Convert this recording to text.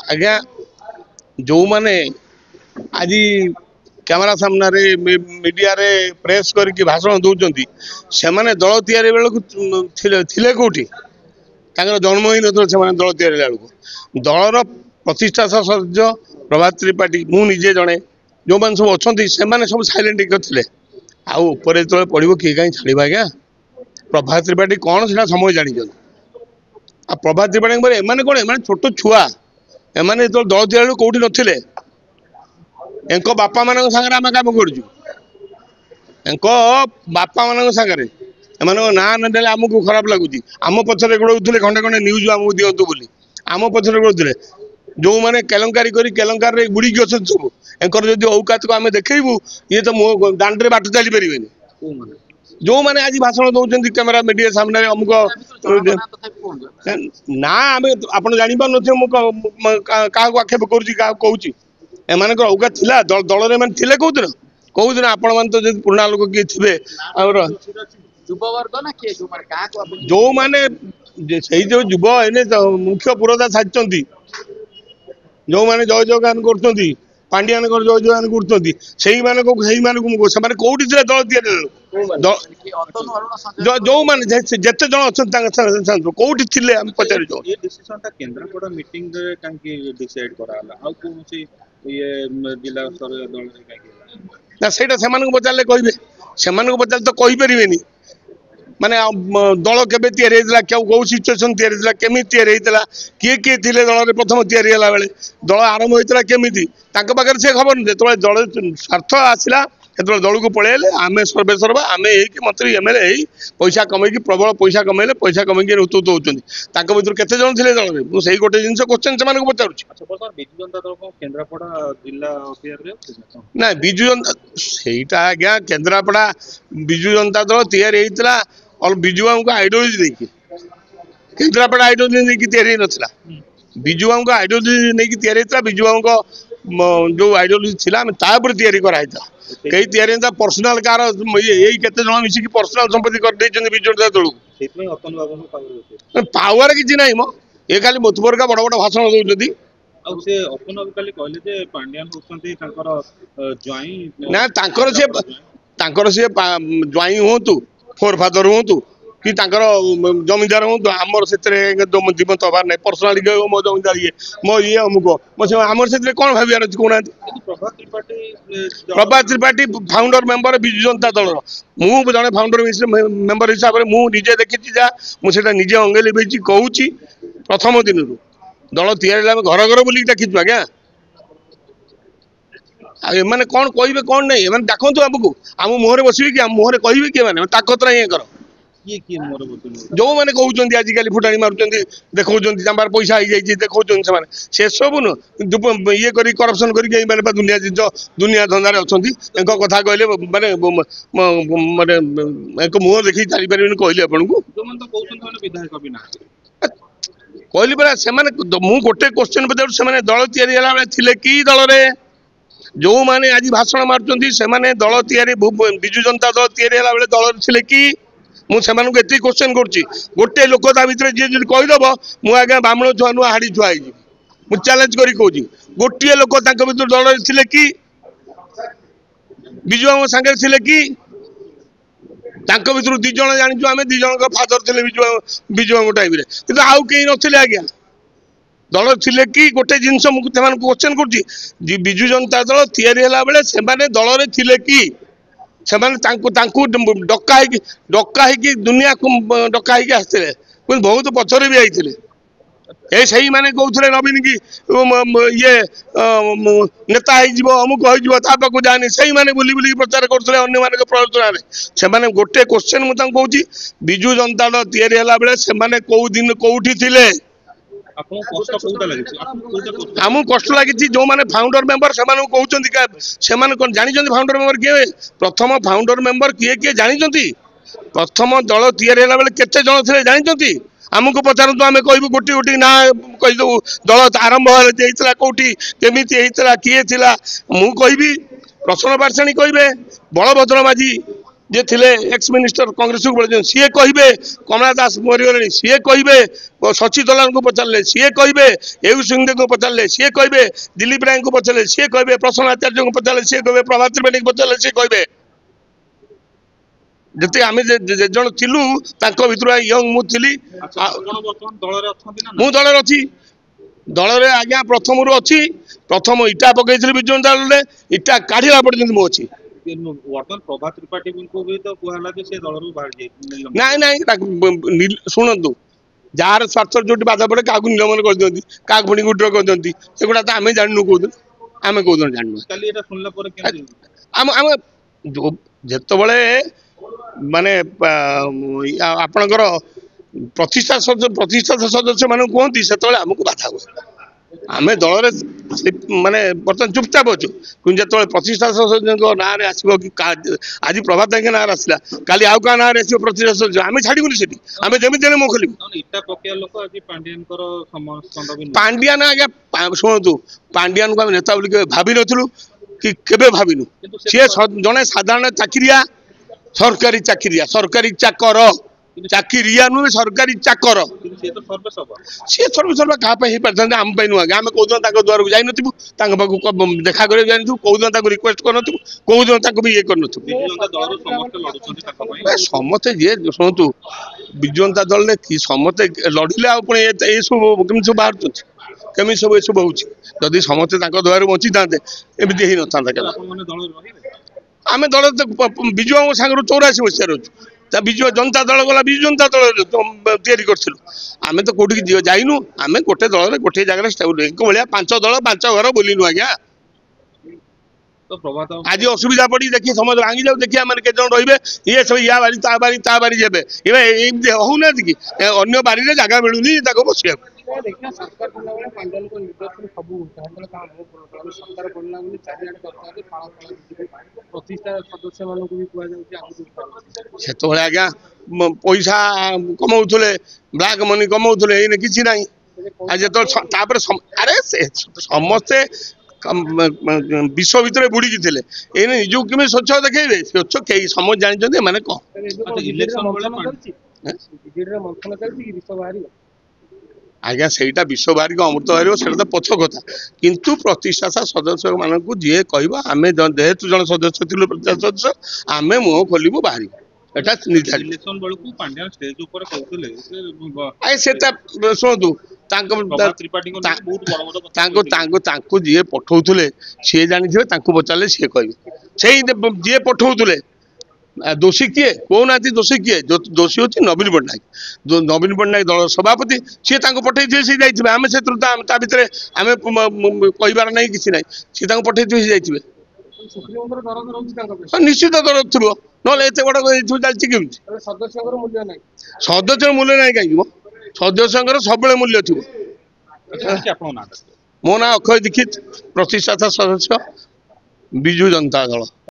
आज्ञा जो माने आज कैमरा सामने मीडिया रे प्रेस करके भाषण दौरान से दल तैयारी बेलू कौटी जन्म ही ना दल तैयारी बेलू दलर प्रतिष्ठा सदस्य प्रभात त्रिपाठी मुझे जड़े जो मैंने सब अच्छा से सब सैलेंट थे आउे जो पड़ो किए कहीं छाड़ आज्ञा प्रभात त्रिपाठी कौन से समय जानी आ प्रभात त्रिपाठी एम कौन एम छोट छुआ एम जो दल तैयारी कौटी नथिले एंको बापा मान सागर आम कम बापा मान सागर ना ना आमको खराब लगुच आम पचर गोड़े खंडे खंडे न्यूज आमको दिंतु बोली आम पचर गोड़े जो मैंने केलंकारी केलंकार बुड़ी अच्छे सब एंकर जब औकात को आम देखू ये तो मो दांडे बाट चली पारे जो मैंने आज भाषण दौरान कैमेरा मीडिया सामने अमुक ना आम आप जापार क्या आक्षेप करुँच एम औकात थिला दल में थे कौदिन आपण मैंने तो जो पुराणा लोक किए थे जो मैंने जो युव एने मुख्य पुरोधा साधि जो मैंने जय जयगान कर पांडियान जय जयगान कर कौटी थे दल जो मैंने जिते जन अच्छा कौटी थे पचार ना से पचारे कहे से पचारे तो कहीपर माने दल के कौ सिचुएसन केमी किए किए थे दल प्रथम या बेले दल आरंभ होता केमी पाखे से खबर जो दल स्वार्थ आसला जो दल को पलैले आम सर्वे सर्वा आम मंत्री एमएलए पैसा कमे प्रबल पैसा कमेले पैसा कमे नेतृत्व होती भर केते जन थे दल में मुझे गोटे जिन क्वेश्चन से पचार ना विजु जनता सहीटा आज्ञा केन्द्रापड़ा विजु जनता दल तैयारी होता और विजु बाबू को आइडियोलॉजी देखिए केन्द्रापड़ा आइडियोलॉजी नहीं तैयारी नथिला विजु बाबू को आइडियोलॉजी नहीं तैयारी होता विजु बाबू को जो आइडियोलॉजी थिला तापर तैयारी कराइता कई तैयारी पर्सनाल कार यही केते जन मिसिकी पर्सनाल संपत्ति कर देछन विजु जनता दल पावर किछि नाही मो ए खाली मोतबर का बड़ बड़ भाषण दउछथि ଆଉ ସେ ଅପନ କାଲି କହିଲେ ଯେ ପାଣ୍ଡିଆନ ହୋଉଛନ୍ତି ତାଙ୍କର ଜ୍ୱାଇଁ ନା ତାଙ୍କର ସେ ଜ୍ୱାଇଁ हुंतु फोर फादर हुंतु कि तांकर जमींदार हुंतु आमर सेतरे जीवंत हबार नै पर्सनाली मो जमींदार ये मो ये अमुक मो से आमर सेतरे कोन भाबियार अछि कोना प्रभात त्रिपाठी फाउंडर मेंबर विजु जनता दल मु जने फाउंडर मेंबर हिसाब रे मु निजे देखिछि जा मु सेटा निजे अंगेली बेची कहूछि प्रथम दिन दल तैयारी घर घर बुलिक देखिछु आज्ञा एमाने कौन कहे कौन नहीं एमाने देखु आमको आम मुहर बसबे कि आम मुहर कहे किए मैंने ताकत नहीं कर जो मैंने कहते आजिकल फुटाणी मार्च देखा पैसा हो जाए देखा से सब न ये करप्शन कर दुनिया जिन दुनिया धंदार अच्छा कथा कहले माने माने मुह देखी चली पारे कहले आपन कहली परा से मु गोटे क्वेश्चन पचार से दल तैयारी थे कि दल रे जो माने आज भाषण मार्चंती से दल तैयारी विजु जनता दल तैयारी बेले दल थे कि मुझे क्वेश्चन करुच्ची गोटे लोक भितर जी कहीदेव मुझे आज्ञा बामण छुआ नुआ हाड़ी छुआ हो चैलेंज कर कहूँ गोटे लोक भर दल थे कि विजु बाबू सागर थे कि भर दिज जाचु आम दिज फादर थे विजु बाबू टाइम कि आउ कहीं नथिले आज्ञा दल थे कि गोटे जिनस क्वेश्चन कर विजु जनता दल तैयारी बेले से दल थे कि डका दुनिया डका आसते बहुत पचर भी आते सही माने कहते नवीन की ये नेता अमुक हो जानी सही माने बुली बुली प्रचार करते अन्य प्ररोचन से गोटे क्वेश्चन मुझे कहूँ विजु जनता दल तैयारी बेले से कौ दिन कौटी थे आम कष्ट लगी जो मैंने फाउंडर मेंबर से कहते जानी फाउंडर मेंबर किए प्रथम फाउंडर मेंबर किए किए जानी प्रथम दल तैयारी बेले केते जन थे जानी आमको पचारतु आम कहूँ गोटी गोटी ना कहीदेव दल आरंभ होता कौटी केमी होता किए थी मु कहि प्रश्न पार्षणी कहे बलभद्र माझी जे थिले एक्स मिनिस्टर कांग्रेस को बोले सीए कहिबे कमला दास मरिगले सीए कहिबे शशि दलाल को पचारे सीए कहिबे एयू सिंह को पचारे सीए कहिबे दिलीप राय को पचारे सीए कहिबे प्रसन्न आचार्य को पचारे सीए कहिबे प्रभात त्रिपाठी को पचारे सीए कहिबे जति आम जन थिलु तांको भितर यंग मु थिली मु दल अच्छी दल आज्ञा प्रथम अच्छी प्रथम इटा पकई विजय दल इटा काढ़ा पर्यटन मु अच्छी वर्तमान प्रभात त्रिपाठी को भी तो कहला जे से दल रु बाहर जाई नाई नाई शुणु जार स्वार्थ जो बाधा पड़े क्या निलंबन कर दिखती क्या पुणी गुटर कर दिखती सेगुड़ा तो आम जानू कौन आम कौन जानू आम आम जिते माने आपणकर प्रतिष्ठा सदस्य मान कहती से आमको बाधा हुए आम दल माने बर्तमान चुपचाप अच्छु जो प्रतिष्ठा सदस्य ना आसो कि आज प्रभात ना आसला काली आउ क्या ना आस प्रतिष्ठा सदस्य आम छाड़ूनी से आम जमी मो खोलू पांडियान आज्ञा शुणु पांडियान को आम नेता बोल भावी नु कि केबे भाविनु सी जड़े साधारण चाकरिया सरकारी चाकरिया सरकारी चाकर चाकरिया नुहे सरकारी चाकर सी सर्वेसर्वा क्या पारे आम नुआ आम कौ दिन द्वार को जाइन देखा कर कौ दिन रिक्वेस्ट कर कौ भी ये कर समस्ते जी शुणु विजु जनता दल ने समस्ते लड़िले आए सब कमी सब बाहर कमी सब ये होदी समस्ते द्वार बची था एमती ही न था आम दल विजु सागर 84 बसियार अच्छु विजु जनता दल गला विजु जनता दल तैयारी करूँ आम तो कौटी जाइनु आम गोटे दल गोटे जगह भाया 5 दल 5 घर बोलनु आज्ञा आज असुविधा पड़ी देखिए समझ भांगी जाऊ देखिए मैंने केत रे ये सब या बारी ता बारी जेबे होना कि अन्य बारी जगह मिलूनी बसिया से आज्ञा पैसा कमाऊले ब्लैक मनी कमाऊले ये किसी ना आज जो अरे समस्ते विश्व भितर बुड़ी थे ये निजक केमी स्वच्छ देखे स्वच्छ कई समझ जानते मैंने आज्ञा सेटा विश्व बाहरी अमृत बाहर से पछ कथा किंतु प्रतिष्ठा सदस्य मान जी कह आम जेहेतु जन सदस्य थी प्रतिष्ठा सदस्य आम मुह खोलू बाहर शुणु जी पठाऊले सी जानी पचारे सी कह जी पठाऊले दोषी किए कहना दोषी किए दोषी हूँ नवीन पट्टनायक नवीन पट्टनायक दल सभापति सी पठे सी जाइए आम से भितर आम कहबार ना कि ना सी पठे सी जाइए निश्चित दरद थी ना एत बड़ चलती केमी सदस्य मूल्य ना कहीं सदस्य सब मूल्य थी मो ना अक्षय दीक्षित प्रतिष्ठा सदस्य विजु जनता दल।